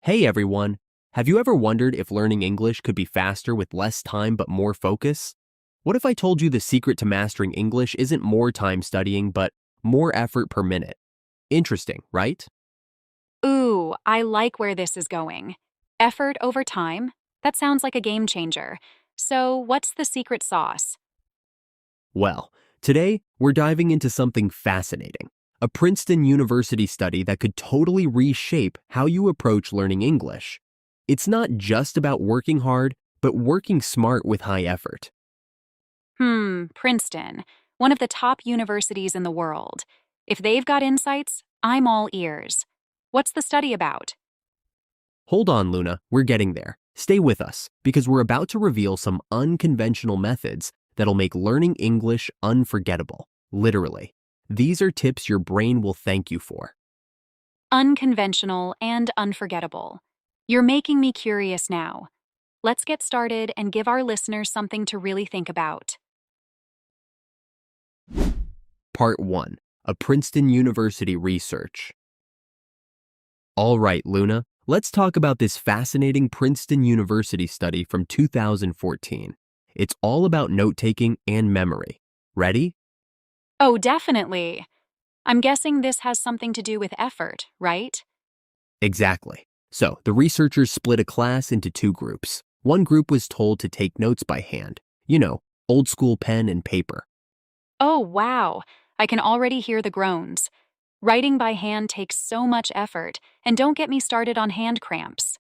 Hey everyone! Have you ever wondered if learning English could be faster with less time but more focus? What if I told you the secret to mastering English isn't more time studying but more effort per minute? Interesting, right? Ooh, I like where this is going. Effort over time? That sounds like a game changer. So, what's the secret sauce? Well, today we're diving into something fascinating, a Princeton University study that could totally reshape how you approach learning English. It's not just about working hard, but working smart with high effort. Princeton, one of the top universities in the world. If they've got insights, I'm all ears. What's the study about? Hold on, Luna, we're getting there. Stay with us, because we're about to reveal some unconventional methods that'll make learning English unforgettable, literally. These are tips your brain will thank you for. Unconventional and unforgettable. You're making me curious now. Let's get started and give our listeners something to really think about. Part 1. A Princeton University Research. All right, Luna, let's talk about this fascinating Princeton University study from 2014. It's all about note-taking and memory. Ready? Oh, definitely. I'm guessing this has something to do with effort, right? Exactly. So, the researchers split a class into two groups. One group was told to take notes by hand. Old school pen and paper. Oh, wow. I can already hear the groans. Writing by hand takes so much effort, and don't get me started on hand cramps.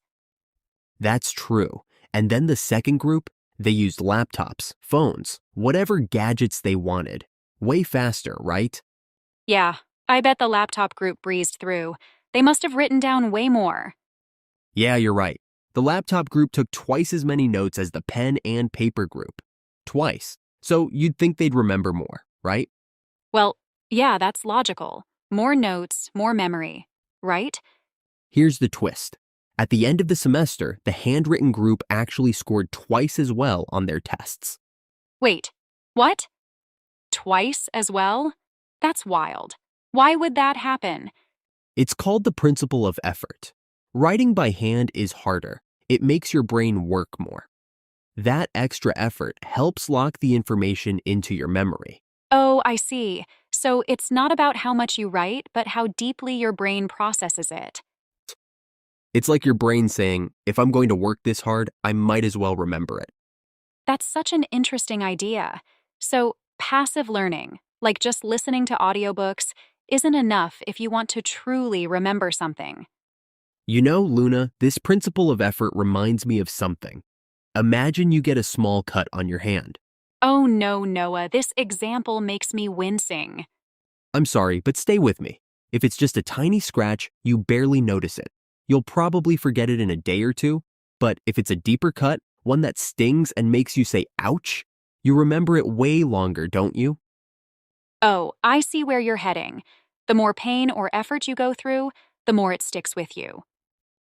That's true. And then the second group, they used laptops, phones, whatever gadgets they wanted. Way faster, right? Yeah, I bet the laptop group breezed through. They must have written down way more. Yeah, you're right. The laptop group took twice as many notes as the pen and paper group. Twice. So you'd think they'd remember more, right? Well, yeah, that's logical. More notes, more memory, right? Here's the twist. At the end of the semester, the handwritten group actually scored twice as well on their tests. Wait, what? Twice as well? That's wild. Why would that happen? It's called the principle of effort. Writing by hand is harder. It makes your brain work more. That extra effort helps lock the information into your memory. Oh, I see. So it's not about how much you write, but how deeply your brain processes it. It's like your brain saying, if I'm going to work this hard, I might as well remember it. That's such an interesting idea. So, passive learning, like just listening to audiobooks, isn't enough if you want to truly remember something. Luna, this principle of effort reminds me of something. Imagine you get a small cut on your hand. Oh no, Noah, this example makes me wincing. I'm sorry, but stay with me. If it's just a tiny scratch, you barely notice it. You'll probably forget it in a day or two, but if it's a deeper cut, one that stings and makes you say ouch, you remember it way longer, don't you? Oh, I see where you're heading. The more pain or effort you go through, the more it sticks with you.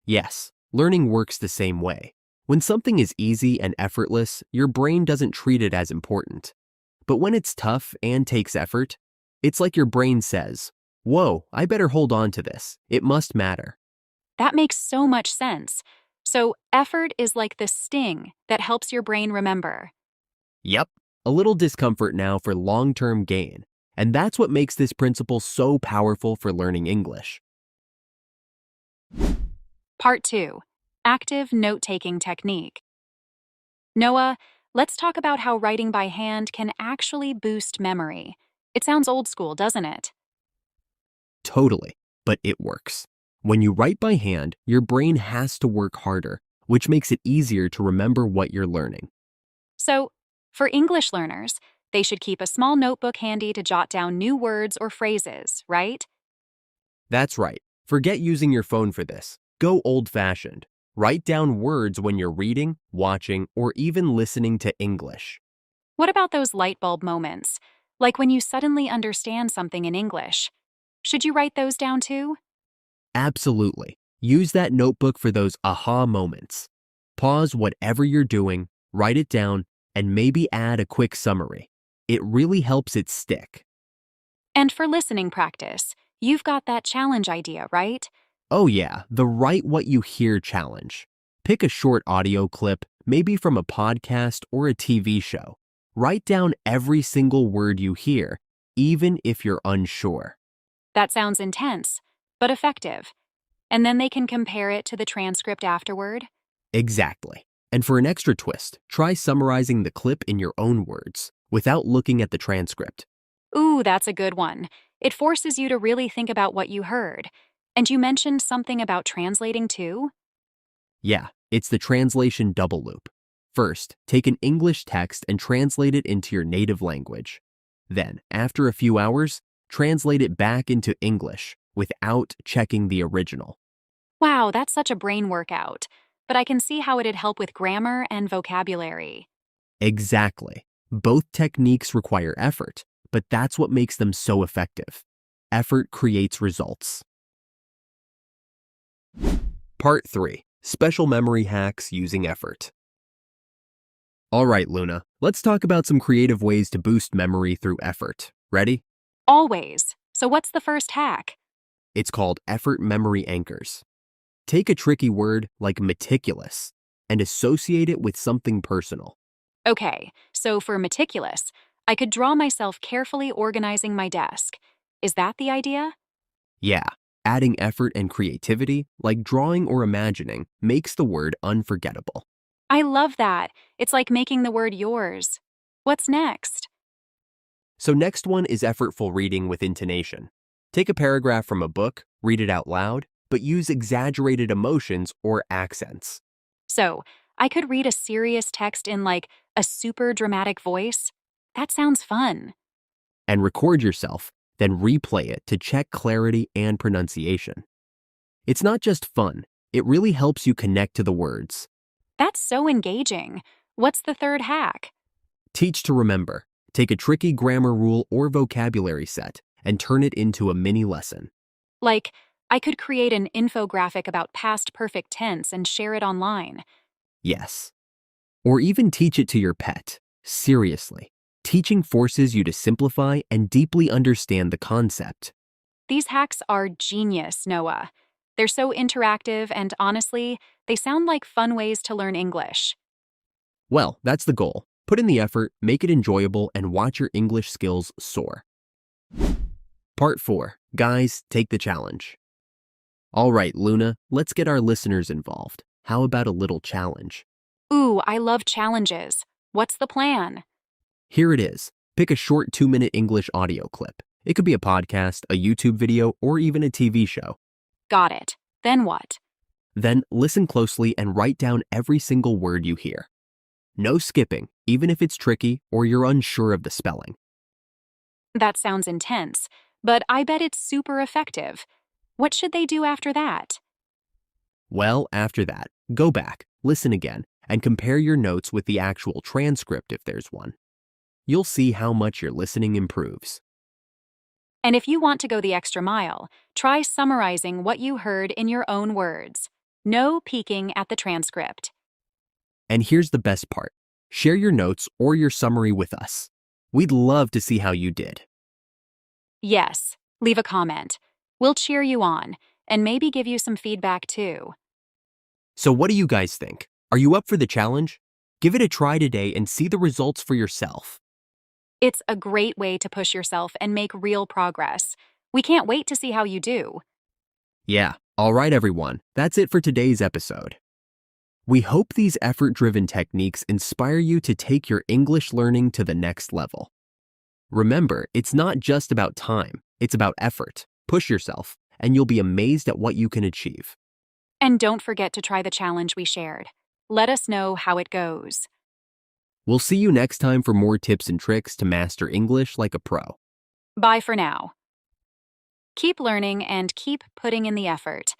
Yes, learning works the same way. When something is easy and effortless, your brain doesn't treat it as important. But when it's tough and takes effort, it's like your brain says, whoa, I better hold on to this. It must matter. That makes so much sense. So, effort is like the sting that helps your brain remember. Yep, a little discomfort now for long-term gain. And that's what makes this principle so powerful for learning English. Part 2. Active Note-Taking Technique. Noah, let's talk about how writing by hand can actually boost memory. It sounds old school, doesn't it? Totally, but it works. When you write by hand, your brain has to work harder, which makes it easier to remember what you're learning. So, for English learners, they should keep a small notebook handy to jot down new words or phrases, right? That's right. Forget using your phone for this. Go old-fashioned. Write down words when you're reading, watching, or even listening to English. What about those light bulb moments? Like when you suddenly understand something in English. Should you write those down too? Absolutely. Use that notebook for those aha moments. Pause whatever you're doing, write it down, and maybe add a quick summary. It really helps it stick. And for listening practice, you've got that challenge idea, right? Oh yeah, the Write What You Hear challenge. Pick a short audio clip, maybe from a podcast or a TV show. Write down every single word you hear, even if you're unsure. That sounds intense, but effective. And then they can compare it to the transcript afterward. Exactly. And for an extra twist, try summarizing the clip in your own words, without looking at the transcript. Ooh, that's a good one. It forces you to really think about what you heard. And you mentioned something about translating too? Yeah, it's the translation double loop. First, take an English text and translate it into your native language. Then, after a few hours, translate it back into English without checking the original. Wow, that's such a brain workout. But I can see how it'd help with grammar and vocabulary. Exactly. Both techniques require effort, but that's what makes them so effective. Effort creates results. Part 3. Special memory hacks using effort. All right, Luna, let's talk about some creative ways to boost memory through effort. Ready? Always. So what's the first hack? It's called effort memory anchors. Take a tricky word like meticulous and associate it with something personal. Okay, so for meticulous, I could draw myself carefully organizing my desk. Is that the idea? Yeah, adding effort and creativity, like drawing or imagining, makes the word unforgettable. I love that. It's like making the word yours. What's next? So next one is effortful reading with intonation. Take a paragraph from a book, read it out loud, but use exaggerated emotions or accents. So, I could read a serious text in like a super dramatic voice? That sounds fun. And record yourself, then replay it to check clarity and pronunciation. It's not just fun, it really helps you connect to the words. That's so engaging. What's the third hack? Teach to remember. Take a tricky grammar rule or vocabulary set and turn it into a mini lesson. Like, I could create an infographic about past perfect tense and share it online. Yes. Or even teach it to your pet. Seriously. Teaching forces you to simplify and deeply understand the concept. These hacks are genius, Noah. They're so interactive and honestly, they sound like fun ways to learn English. Well, that's the goal. Put in the effort, make it enjoyable, and watch your English skills soar. Part 4. Guys, take the challenge. All right, Luna, let's get our listeners involved. How about a little challenge? Ooh, I love challenges. What's the plan? Here it is. Pick a short 2-minute English audio clip. It could be a podcast, a YouTube video, or even a TV show. Got it. Then what? Then listen closely and write down every single word you hear. No skipping, even if it's tricky or you're unsure of the spelling. That sounds intense, but I bet it's super effective. What should they do after that? Well, after that, go back, listen again, and compare your notes with the actual transcript if there's one. You'll see how much your listening improves. And if you want to go the extra mile, try summarizing what you heard in your own words. No peeking at the transcript. And here's the best part. Share your notes or your summary with us. We'd love to see how you did. Yes, leave a comment. We'll cheer you on, and maybe give you some feedback too. So what do you guys think? Are you up for the challenge? Give it a try today and see the results for yourself. It's a great way to push yourself and make real progress. We can't wait to see how you do. Yeah, all right everyone, that's it for today's episode. We hope these effort-driven techniques inspire you to take your English learning to the next level. Remember, it's not just about time, it's about effort. Push yourself, and you'll be amazed at what you can achieve. And don't forget to try the challenge we shared. Let us know how it goes. We'll see you next time for more tips and tricks to master English like a pro. Bye for now. Keep learning and keep putting in the effort.